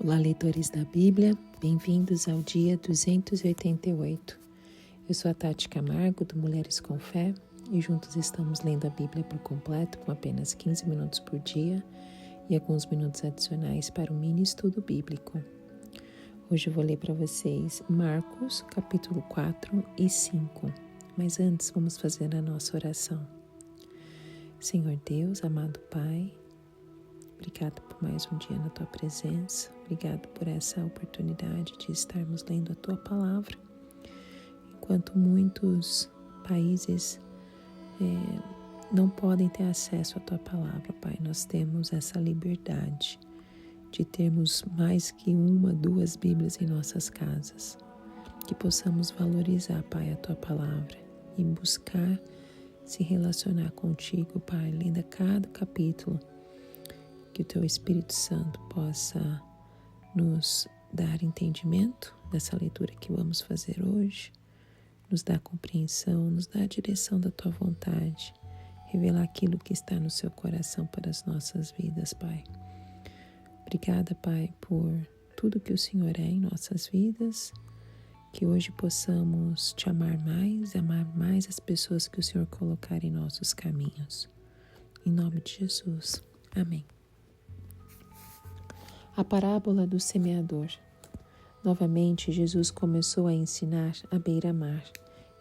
Olá, leitores da Bíblia, bem-vindos ao dia 288. Eu sou a Tati Camargo, do Mulheres com Fé, e juntos estamos lendo a Bíblia por completo, com apenas 15 minutos por dia e alguns minutos adicionais para o mini estudo bíblico. Hoje eu vou ler para vocês Marcos, capítulo 4 e 5, mas antes vamos fazer a nossa oração. Senhor Deus, amado Pai, obrigado por mais um dia na Tua presença. Obrigado por essa oportunidade de estarmos lendo a Tua Palavra. Enquanto muitos países não podem ter acesso à Tua Palavra, Pai, nós temos essa liberdade de termos mais que uma, duas Bíblias em nossas casas. Que possamos valorizar, Pai, a Tua Palavra e buscar se relacionar contigo, Pai, lendo a cada capítulo. Que o Teu Espírito Santo possa nos dar entendimento dessa leitura que vamos fazer hoje, nos dar compreensão, nos dar a direção da Tua vontade, revelar aquilo que está no Seu coração para as nossas vidas, Pai. Obrigada, Pai, por tudo que o Senhor é em nossas vidas, que hoje possamos Te amar mais as pessoas que o Senhor colocar em nossos caminhos. Em nome de Jesus. Amém. A parábola do semeador. Novamente, Jesus começou a ensinar à beira-mar.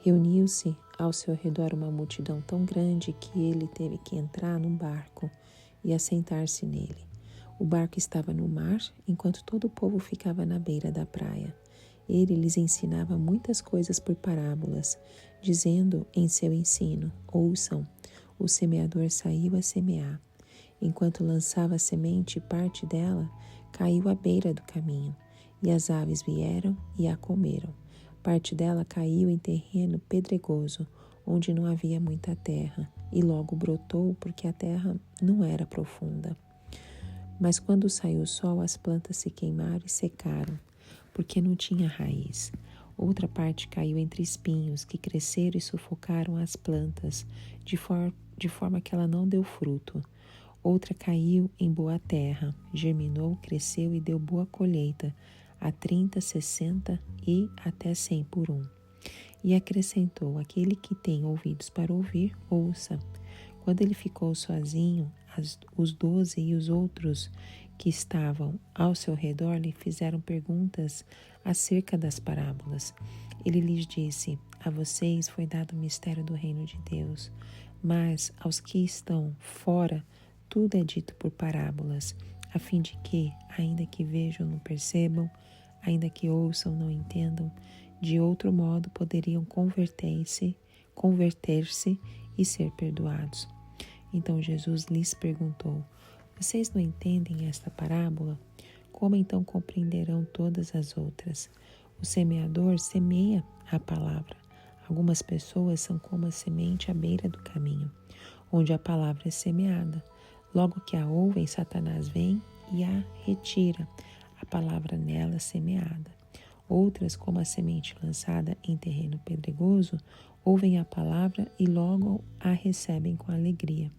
Reuniu-se ao seu redor uma multidão tão grande que ele teve que entrar num barco e assentar-se nele. O barco estava no mar, enquanto todo o povo ficava na beira da praia. Ele lhes ensinava muitas coisas por parábolas, dizendo em seu ensino: ouçam, o semeador saiu a semear. Enquanto lançava a semente, parte dela caiu à beira do caminho, e as aves vieram e a comeram. Parte dela caiu em terreno pedregoso, onde não havia muita terra, e logo brotou porque a terra não era profunda. Mas quando saiu o sol, as plantas se queimaram e secaram, porque não tinha raiz. Outra parte caiu entre espinhos, que cresceram e sufocaram as plantas, de forma que ela não deu fruto. Outra caiu em boa terra, germinou, cresceu e deu boa colheita, a 30, 60 e até 100 por um. E acrescentou: aquele que tem ouvidos para ouvir, ouça. Quando ele ficou sozinho, os 12 e os outros que estavam ao seu redor lhe fizeram perguntas acerca das parábolas. Ele lhes disse: a vocês foi dado o mistério do reino de Deus, mas aos que estão fora, tudo é dito por parábolas, a fim de que, ainda que vejam, não percebam, ainda que ouçam, não entendam. De outro modo, poderiam converter-se e ser perdoados. Então Jesus lhes perguntou: vocês não entendem esta parábola? Como então compreenderão todas as outras? O semeador semeia a palavra. Algumas pessoas são como a semente à beira do caminho, onde a palavra é semeada. Logo que a ouvem, Satanás vem e a retira, a palavra nela semeada. Outras, como a semente lançada em terreno pedregoso, ouvem a palavra e logo a recebem com alegria.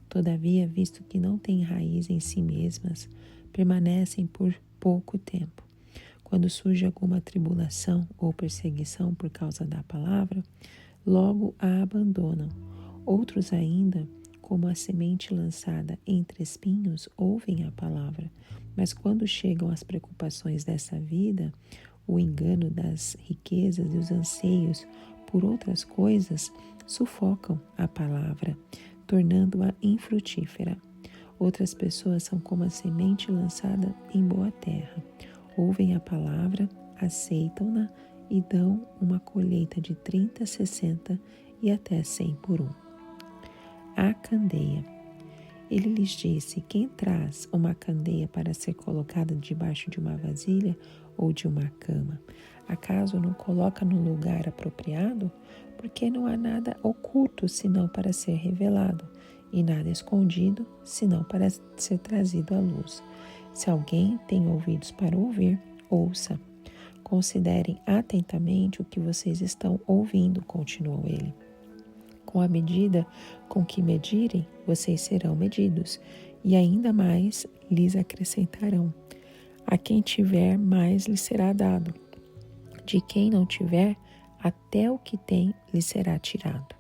Todavia, visto que não têm raiz em si mesmas, permanecem por pouco tempo. Quando surge alguma tribulação ou perseguição por causa da palavra, logo a abandonam. Outros ainda, como a semente lançada entre espinhos, ouvem a palavra, mas quando chegam as preocupações dessa vida, o engano das riquezas e os anseios por outras coisas, sufocam a palavra, tornando-a infrutífera. Outras pessoas são como a semente lançada em boa terra. Ouvem a palavra, aceitam-na e dão uma colheita de 30, 60 e até 100 por um. A candeia. Ele lhes disse: quem traz uma candeia para ser colocada debaixo de uma vasilha ou de uma cama? Acaso não coloca no lugar apropriado? Porque não há nada oculto senão para ser revelado, e nada escondido senão para ser trazido à luz. Se alguém tem ouvidos para ouvir, ouça. Considerem atentamente o que vocês estão ouvindo, continuou ele. Com a medida com que medirem, vocês serão medidos, e ainda mais lhes acrescentarão. A quem tiver, mais lhe será dado. De quem não tiver, até o que tem lhe será tirado.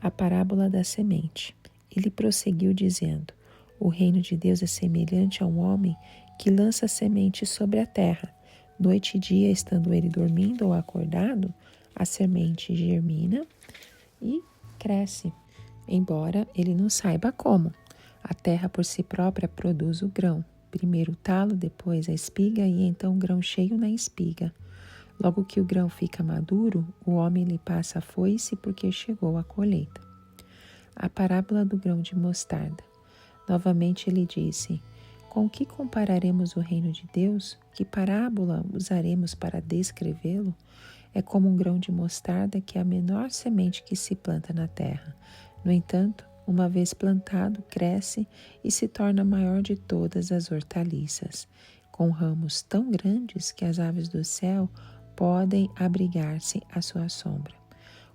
A parábola da semente. Ele prosseguiu dizendo: o reino de Deus é semelhante a um homem que lança semente sobre a terra. Noite e dia, estando ele dormindo ou acordado, a semente germina e cresce, embora ele não saiba como. A terra por si própria produz o grão. Primeiro o talo, depois a espiga e então o grão cheio na espiga. Logo que o grão fica maduro, o homem lhe passa a foice porque chegou a colheita. A parábola do grão de mostarda. Novamente ele disse: com que compararemos o reino de Deus? Que parábola usaremos para descrevê-lo? É como um grão de mostarda, que é a menor semente que se planta na terra. No entanto, uma vez plantado, cresce e se torna a maior de todas as hortaliças, com ramos tão grandes que as aves do céu podem abrigar-se à sua sombra.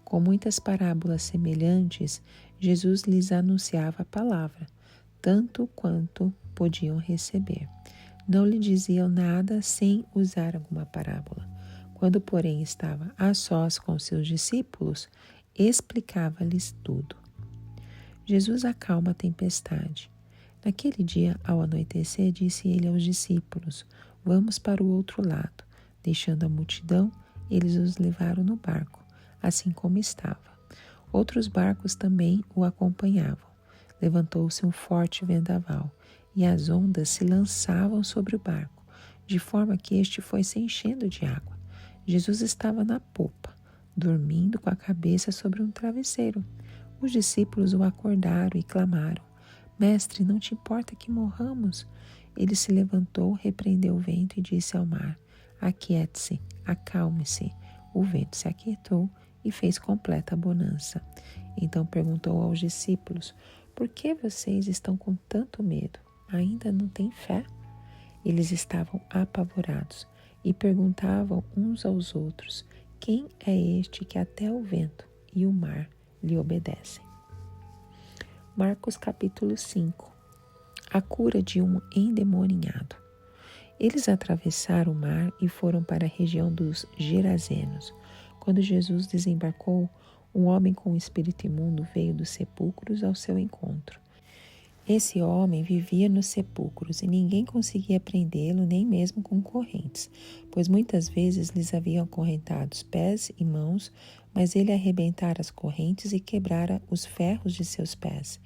Com muitas parábolas semelhantes, Jesus lhes anunciava a palavra, tanto quanto podiam receber. Não lhe diziam nada sem usar alguma parábola. Quando, porém, estava a sós com seus discípulos, explicava-lhes tudo. Jesus acalma a tempestade. Naquele dia, ao anoitecer, disse ele aos discípulos: vamos para o outro lado. Deixando a multidão, eles os levaram no barco, assim como estava. Outros barcos também o acompanhavam. Levantou-se um forte vendaval, e as ondas se lançavam sobre o barco, de forma que este foi se enchendo de água. Jesus estava na popa, dormindo com a cabeça sobre um travesseiro. Os discípulos o acordaram e clamaram: Mestre, não te importa que morramos? Ele se levantou, repreendeu o vento e disse ao mar: aquiete-se, acalme-se. O vento se aquietou e fez completa bonança. Então perguntou aos discípulos: por que vocês estão com tanto medo? Ainda não têm fé? Eles estavam apavorados e perguntavam uns aos outros: quem é este que até o vento e o mar lhe obedecem? Marcos capítulo 5. A cura de um endemoniado. Eles atravessaram o mar e foram para a região dos Gerazenos. Quando Jesus desembarcou, um homem com um espírito imundo veio dos sepulcros ao seu encontro. Esse homem vivia nos sepulcros e ninguém conseguia prendê-lo, nem mesmo com correntes, pois muitas vezes lhes haviam acorrentados pés e mãos, mas ele arrebentara as correntes e quebrara os ferros de seus pés.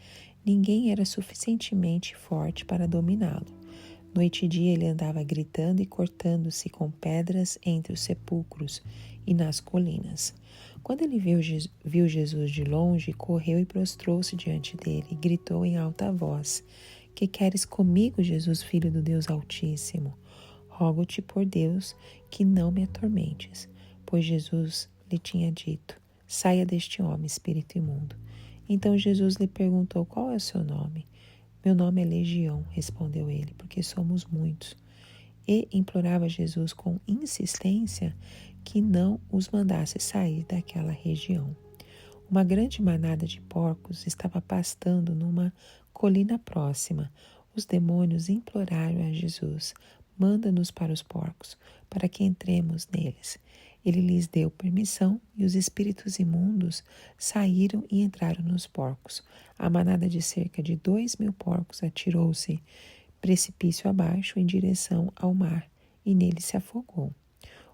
Ninguém era suficientemente forte para dominá-lo. Noite e dia ele andava gritando e cortando-se com pedras entre os sepulcros e nas colinas. Quando ele viu Jesus de longe, correu e prostrou-se diante dele e gritou em alta voz: que queres comigo, Jesus, Filho do Deus Altíssimo? Rogo-te por Deus que não me atormentes. Pois Jesus lhe tinha dito: saia deste homem, espírito imundo. Então Jesus lhe perguntou: qual é o seu nome? Meu nome é Legião, respondeu ele, porque somos muitos. E implorava Jesus com insistência que não os mandasse sair daquela região. Uma grande manada de porcos estava pastando numa colina próxima. Os demônios imploraram a Jesus: manda-nos para os porcos, para que entremos neles. Ele lhes deu permissão e os espíritos imundos saíram e entraram nos porcos. A manada de cerca de 2.000 porcos atirou-se precipício abaixo em direção ao mar e nele se afogou.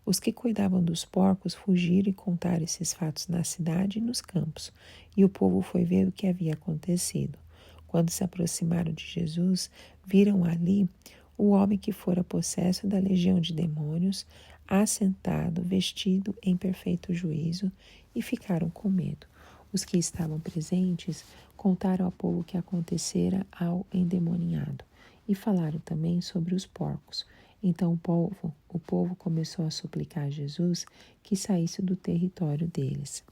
Os que cuidavam dos porcos fugiram e contaram esses fatos na cidade e nos campos, e o povo foi ver o que havia acontecido. Quando se aproximaram de Jesus, viram ali o homem que fora possesso da legião de demônios, assentado, vestido em perfeito juízo, e ficaram com medo. Os que estavam presentes contaram ao povo o que acontecera ao endemoniado, e falaram também sobre os porcos. Então o povo começou a suplicar a Jesus que saísse do território deles.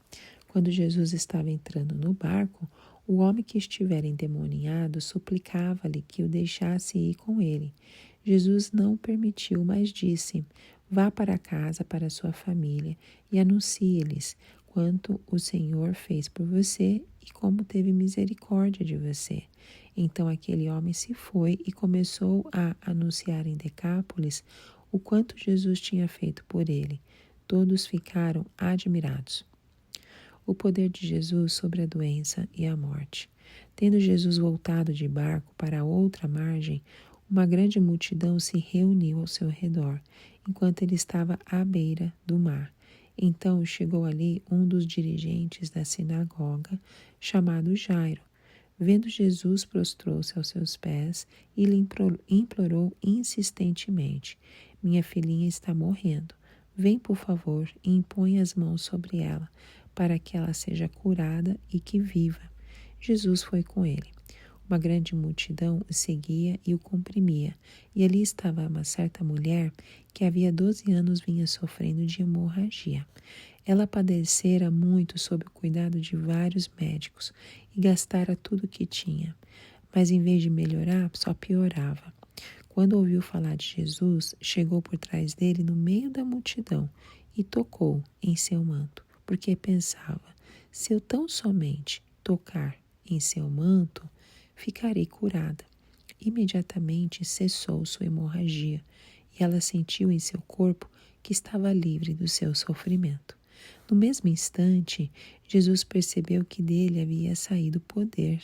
Quando Jesus estava entrando no barco, o homem que estivera endemoniado suplicava-lhe que o deixasse ir com ele. Jesus não permitiu, mas disse: vá para casa, para sua família, e anuncie-lhes quanto o Senhor fez por você e como teve misericórdia de você. Então aquele homem se foi e começou a anunciar em Decápolis o quanto Jesus tinha feito por ele. Todos ficaram admirados. O poder de Jesus sobre a doença e a morte. Tendo Jesus voltado de barco para a outra margem, uma grande multidão se reuniu ao seu redor, enquanto ele estava à beira do mar. Então chegou ali um dos dirigentes da sinagoga, chamado Jairo. Vendo Jesus, prostrou-se aos seus pés e lhe implorou insistentemente: Minha filhinha está morrendo. Vem, por favor, e impõe as mãos sobre ela, para que ela seja curada e que viva. Jesus foi com ele. Uma grande multidão o seguia e o comprimia, e ali estava uma certa mulher que havia 12 anos vinha sofrendo de hemorragia. Ela padecera muito sob o cuidado de vários médicos e gastara tudo o que tinha, mas em vez de melhorar, só piorava. Quando ouviu falar de Jesus, chegou por trás dele no meio da multidão e tocou em seu manto, porque pensava: se eu tão somente tocar em seu manto, ficarei curada. Imediatamente cessou sua hemorragia e ela sentiu em seu corpo que estava livre do seu sofrimento. No mesmo instante, Jesus percebeu que dele havia saído poder.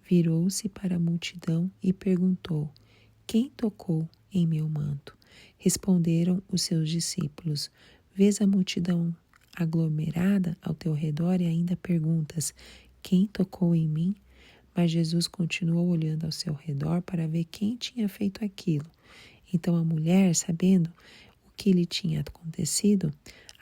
Virou-se para a multidão e perguntou: Quem tocou em meu manto? Responderam os seus discípulos: Vês a multidão aglomerada ao teu redor e ainda perguntas: Quem tocou em mim? Mas Jesus continuou olhando ao seu redor para ver quem tinha feito aquilo. Então a mulher, sabendo o que lhe tinha acontecido,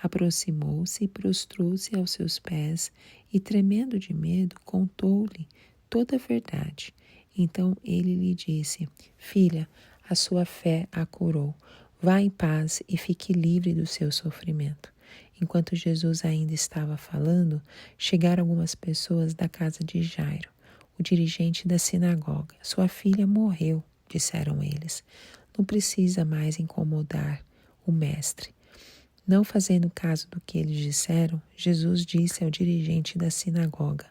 aproximou-se e prostrou-se aos seus pés e, tremendo de medo, contou-lhe toda a verdade. Então ele lhe disse: Filha, a sua fé a curou. Vá em paz e fique livre do seu sofrimento. Enquanto Jesus ainda estava falando, chegaram algumas pessoas da casa de Jairo, o dirigente da sinagoga. Sua filha morreu, disseram eles. Não precisa mais incomodar o mestre. Não fazendo caso do que eles disseram, Jesus disse ao dirigente da sinagoga: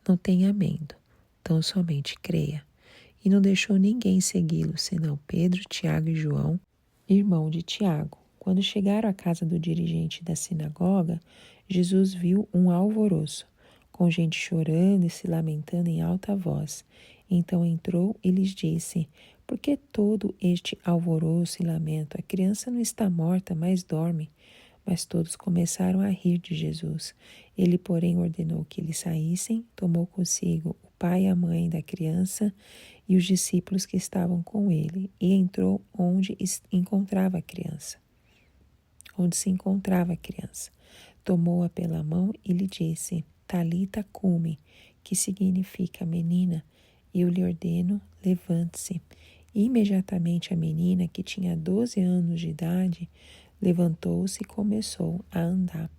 Não tenha medo, tão somente creia. E não deixou ninguém segui-lo, senão Pedro, Tiago e João, irmão de Tiago. Quando chegaram à casa do dirigente da sinagoga, Jesus viu um alvoroço, com gente chorando e se lamentando em alta voz. Então entrou e lhes disse: Por que todo este alvoroço e lamento? A criança não está morta, mas dorme. Mas todos começaram a rir de Jesus. Ele, porém, ordenou que eles saíssem, tomou consigo o pai e a mãe da criança e os discípulos que estavam com ele, e entrou onde se encontrava a criança. Tomou-a pela mão e lhe disse: Talita cumi, que significa menina, eu lhe ordeno, levante-se. E imediatamente a menina, que tinha 12 anos de idade, levantou-se e começou a andar.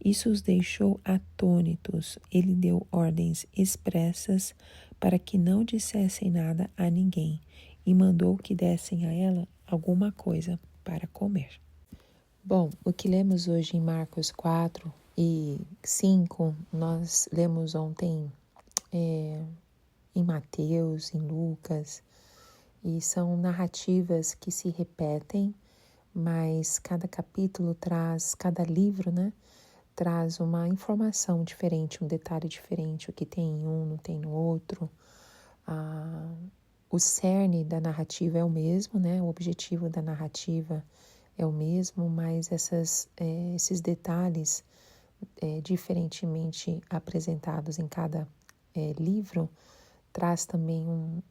Isso os deixou atônitos. Ele deu ordens expressas para que não dissessem nada a ninguém e mandou que dessem a ela alguma coisa para comer. Bom, o que lemos hoje em Marcos 4 e 5, nós lemos ontem em Mateus, em Lucas, e são narrativas que se repetem, mas cada capítulo traz, cada livro, traz uma informação diferente, um detalhe diferente. O que tem em um não tem no outro. O cerne da narrativa é o mesmo, o objetivo da narrativa é o mesmo, mas esses detalhes diferentemente apresentados em cada livro traz também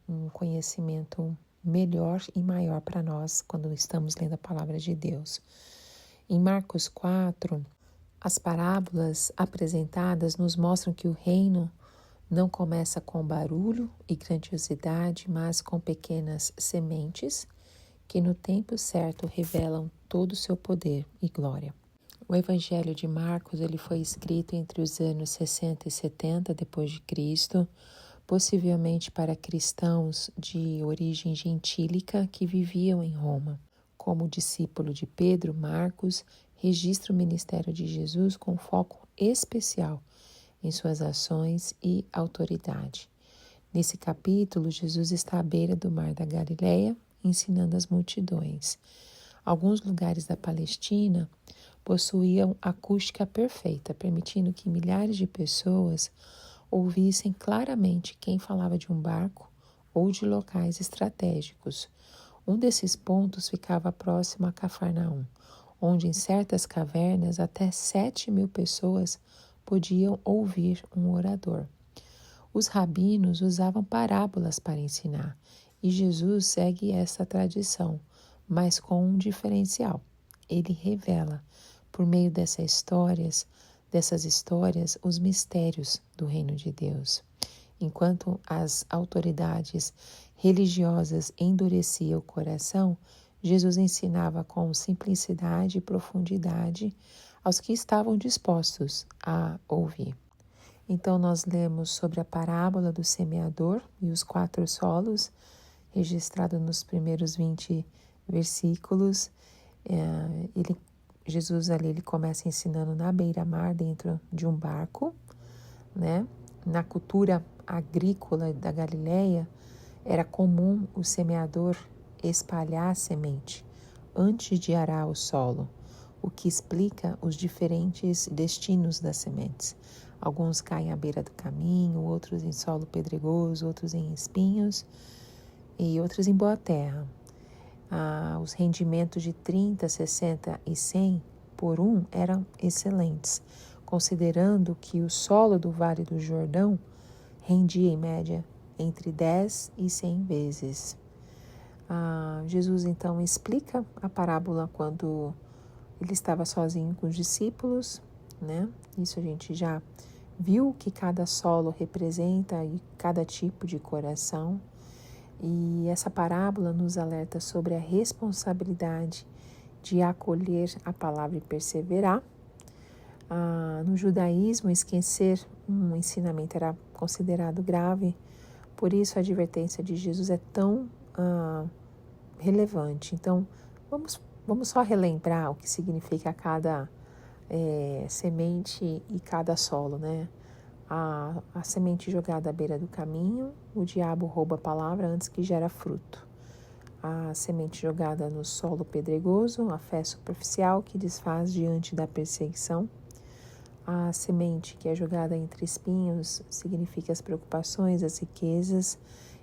um conhecimento melhor e maior para nós quando estamos lendo a palavra de Deus. Em Marcos 4, as parábolas apresentadas nos mostram que o reino não começa com barulho e grandiosidade, mas com pequenas sementes que no tempo certo revelam todo o seu poder e glória. O Evangelho de Marcos ele foi escrito entre os anos 60 e 70 depois de Cristo, possivelmente para cristãos de origem gentílica que viviam em Roma. Como discípulo de Pedro, Marcos registra o ministério de Jesus com foco especial em suas ações e autoridade. Nesse capítulo, Jesus está à beira do mar da Galileia, ensinando as multidões. Alguns lugares da Palestina possuíam acústica perfeita, permitindo que milhares de pessoas ouvissem claramente quem falava de um barco ou de locais estratégicos. Um desses pontos ficava próximo a Cafarnaum, onde em certas cavernas até 7.000 pessoas podiam ouvir um orador. Os rabinos usavam parábolas para ensinar, e Jesus segue essa tradição, mas com um diferencial. Ele revela, por meio dessas histórias, os mistérios do reino de Deus. Enquanto as autoridades religiosas endureciam o coração, Jesus ensinava com simplicidade e profundidade aos que estavam dispostos a ouvir. Então nós lemos sobre a parábola do semeador e os 4 solos, registrado nos primeiros 20 versículos. Jesus ali ele começa ensinando na beira-mar, dentro de um barco, né? Na cultura agrícola da Galileia, era comum o semeador espalhar a semente antes de arar o solo, o que explica os diferentes destinos das sementes. Alguns caem à beira do caminho, outros em solo pedregoso, outros em espinhos e outros em boa terra. Os rendimentos de 30, 60 e 100 por um eram excelentes, considerando que o solo do Vale do Jordão rendia em média entre 10 e 100 vezes. Jesus então explica a parábola quando ele estava sozinho com os discípulos, né? Isso a gente já viu que cada solo representa e cada tipo de coração. E essa parábola nos alerta sobre a responsabilidade de acolher a palavra e perseverar. No judaísmo, esquecer um ensinamento era considerado grave, por isso a advertência de Jesus é tão relevante. Então, vamos só relembrar o que significa cada semente e cada solo, né? A semente jogada à beira do caminho, o diabo rouba a palavra antes que gera fruto. A semente jogada no solo pedregoso, a fé superficial que desfaz diante da perseguição. A semente que é jogada entre espinhos significa as preocupações, as riquezas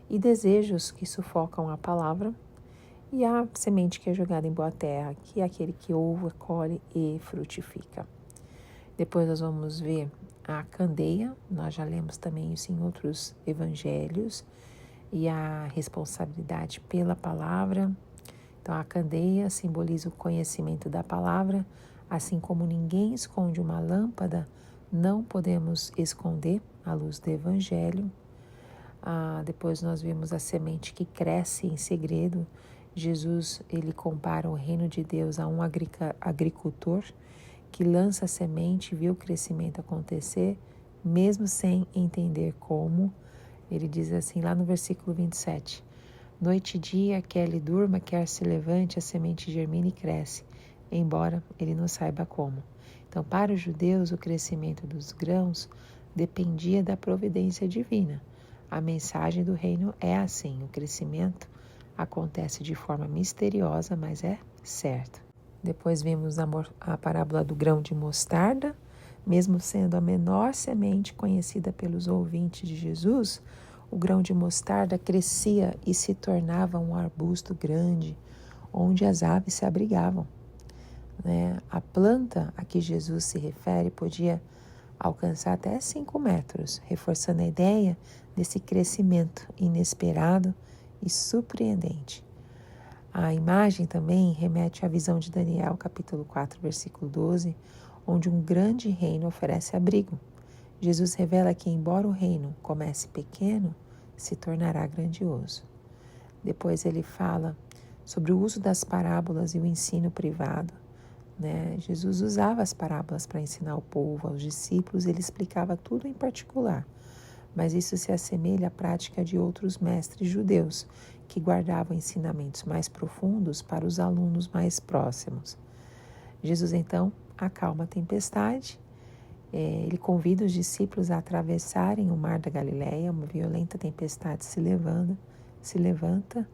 e desejos que sufocam a palavra. E a semente que é jogada em boa terra, que é aquele que ouve, colhe e frutifica. Depois nós vamos ver a candeia, nós já lemos também isso em outros evangelhos, e a responsabilidade pela palavra. Então a candeia simboliza o conhecimento da palavra, assim como ninguém esconde uma lâmpada, não podemos esconder a luz do evangelho. Depois nós vimos a semente que cresce em segredo. Jesus, ele compara o reino de Deus a um agricultor que lança a semente e vê o crescimento acontecer, mesmo sem entender como. Ele diz assim lá no versículo 27, noite e dia, quer ele durma, quer se levante, a semente germina e cresce, embora ele não saiba como. Então, para os judeus, o crescimento dos grãos dependia da providência divina. A mensagem do reino é assim, o crescimento acontece de forma misteriosa, mas é certo. Depois vimos a parábola do grão de mostarda. Mesmo sendo a menor semente conhecida pelos ouvintes de Jesus, o grão de mostarda crescia e se tornava um arbusto grande, onde as aves se abrigavam. A planta a que Jesus se refere podia alcançar até 5 metros, reforçando a ideia desse crescimento inesperado e surpreendente. A imagem também remete à visão de Daniel, capítulo 4, versículo 12, onde um grande reino oferece abrigo. Jesus revela que, embora o reino comece pequeno, se tornará grandioso. Depois ele fala sobre o uso das parábolas e o ensino privado. Jesus usava as parábolas para ensinar o povo, aos discípulos, ele explicava tudo em particular. Mas isso se assemelha à prática de outros mestres judeus, que guardavam ensinamentos mais profundos para os alunos mais próximos. Jesus, então, acalma a tempestade Ele convida os discípulos a atravessarem o mar da Galileia. Uma violenta tempestade se levanta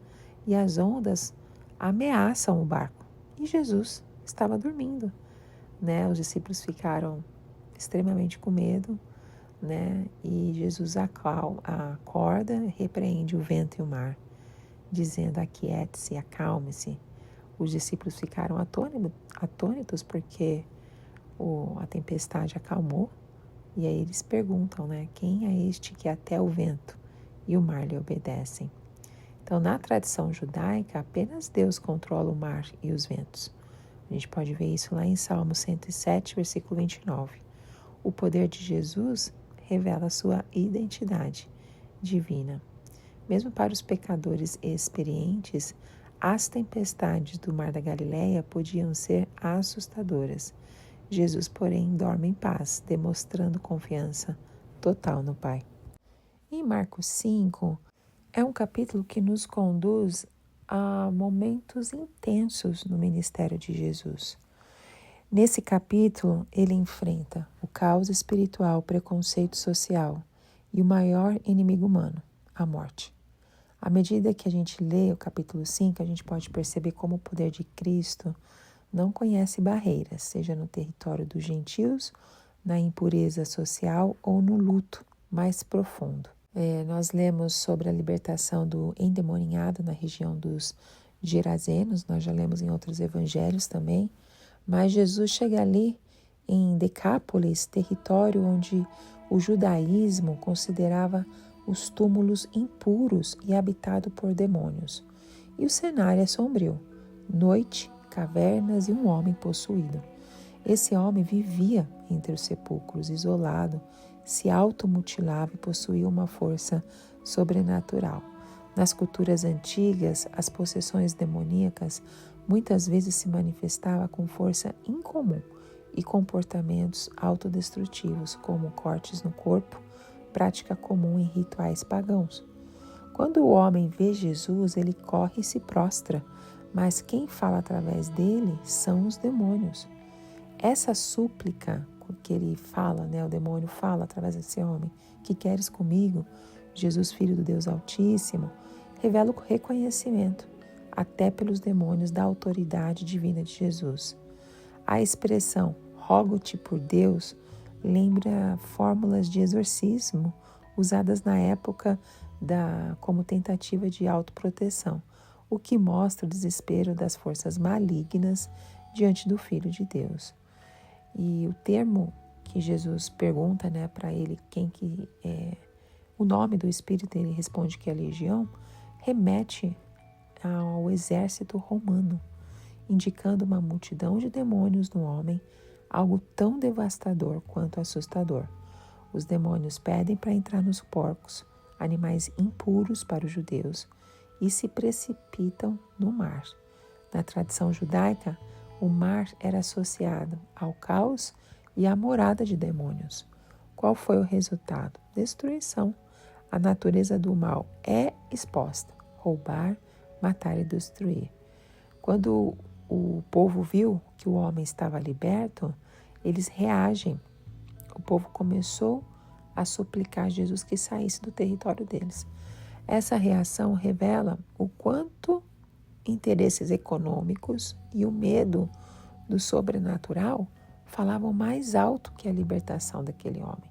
e as ondas ameaçam o barco. E Jesus estava dormindo, né? Os discípulos ficaram extremamente com medo, né? E Jesus acorda, repreende o vento e o mar, dizendo: aquiete-se, acalme-se. Os discípulos ficaram atônitos porque a tempestade acalmou. E aí eles perguntam, né? Quem é este que até o vento e o mar lhe obedecem? Então, na tradição judaica, apenas Deus controla o mar e os ventos. A gente pode ver isso lá em Salmo 107, versículo 29. O poder de Jesus revela a sua identidade divina. Mesmo para os pecadores experientes, as tempestades do mar da Galileia podiam ser assustadoras. Jesus, porém, dorme em paz, demonstrando confiança total no Pai. Em Marcos 5, é um capítulo que nos conduz a momentos intensos no ministério de Jesus. Nesse capítulo, ele enfrenta o caos espiritual, o preconceito social e o maior inimigo humano, a morte. À medida que a gente lê o capítulo 5, a gente pode perceber como o poder de Cristo não conhece barreiras, seja no território dos gentios, na impureza social ou no luto mais profundo. Nós lemos sobre a libertação do endemoniado na região dos Gerazenos, nós já lemos em outros evangelhos também, mas Jesus chega ali em Decápolis, território onde o judaísmo considerava os túmulos impuros e habitado por demônios. E o cenário é sombrio. Noite, cavernas e um homem possuído. Esse homem vivia entre os sepulcros, isolado, se automutilava e possuía uma força sobrenatural. Nas culturas antigas, as possessões demoníacas muitas vezes se manifestavam com força incomum e comportamentos autodestrutivos, como cortes no corpo, prática comum em rituais pagãos. Quando o homem vê Jesus, ele corre e se prostra, mas quem fala através dele são os demônios. Essa súplica que ele fala, né, o demônio fala através desse homem: que queres comigo, Jesus, Filho do Deus Altíssimo, revela o reconhecimento, até pelos demônios, da autoridade divina de Jesus. A expressão rogo-te por Deus lembra fórmulas de exorcismo usadas na época como tentativa de autoproteção, o que mostra o desespero das forças malignas diante do Filho de Deus. E o termo que Jesus pergunta, né, para ele quem que é o nome do Espírito, ele responde que é legião, remete ao exército romano, indicando uma multidão de demônios no homem, algo tão devastador quanto assustador. Os demônios pedem para entrar nos porcos, animais impuros para os judeus, e se precipitam no mar. Na tradição judaica, o mar era associado ao caos e à morada de demônios. Qual foi o resultado? Destruição. A natureza do mal é exposta: roubar, matar e destruir. Quando o povo viu que o homem estava liberto, eles reagem. O povo começou a suplicar a Jesus que saísse do território deles. Essa reação revela o quanto interesses econômicos e o medo do sobrenatural falavam mais alto que a libertação daquele homem.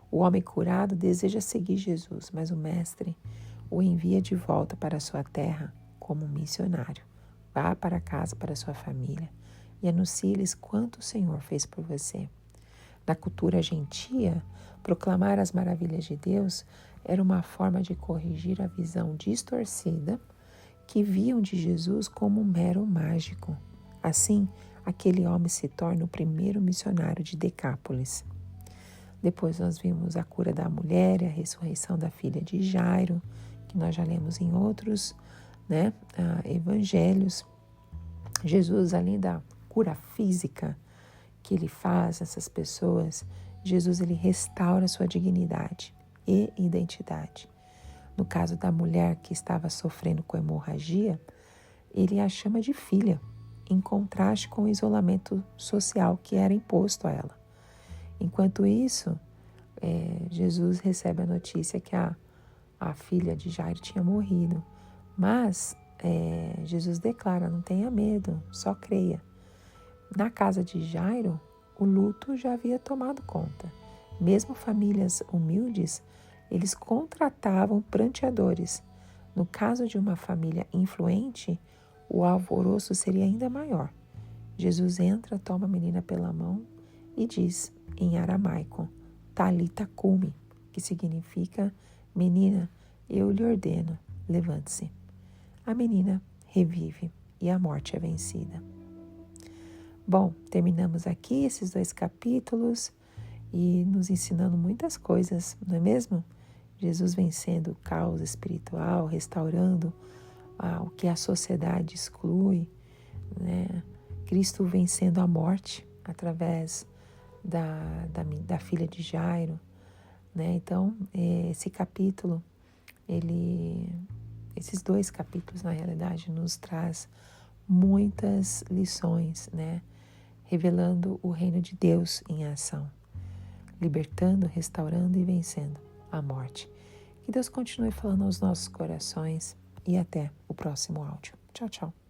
O homem curado deseja seguir Jesus, mas o mestre o envia de volta para a sua terra como um missionário. Vá para casa, para a sua família, e anuncie-lhes quanto o Senhor fez por você. Na cultura gentia, proclamar as maravilhas de Deus era uma forma de corrigir a visão distorcida que viam de Jesus como um mero mágico. Assim, aquele homem se torna o primeiro missionário de Decápolis. Depois nós vimos a cura da mulher e a ressurreição da filha de Jairo, que nós já lemos em outros evangelhos. Jesus, além da cura física que ele faz essas pessoas, Jesus ele restaura sua dignidade e identidade. No caso da mulher que estava sofrendo com hemorragia, ele a chama de filha, em contraste com o isolamento social que era imposto a ela. Enquanto isso, Jesus recebe a notícia que a filha de Jairo tinha morrido. Mas Jesus declara, não tenha medo, só creia. Na casa de Jairo, o luto já havia tomado conta. Mesmo famílias humildes, eles contratavam pranteadores. No caso de uma família influente, o alvoroço seria ainda maior. Jesus entra, toma a menina pela mão e diz, em aramaico, Talita cumi, que significa, menina, eu lhe ordeno, levante-se. A menina revive e a morte é vencida. Bom, terminamos aqui esses 2 capítulos e nos ensinando muitas coisas, não é mesmo? Jesus vencendo o caos espiritual, restaurando o que a sociedade exclui, né? Cristo vencendo a morte através da filha de Jairo, né? Então, esses 2 capítulos, na realidade, nos traz muitas lições, né? Revelando o reino de Deus em ação, libertando, restaurando e vencendo a morte. Que Deus continue falando aos nossos corações e até o próximo áudio. Tchau, tchau.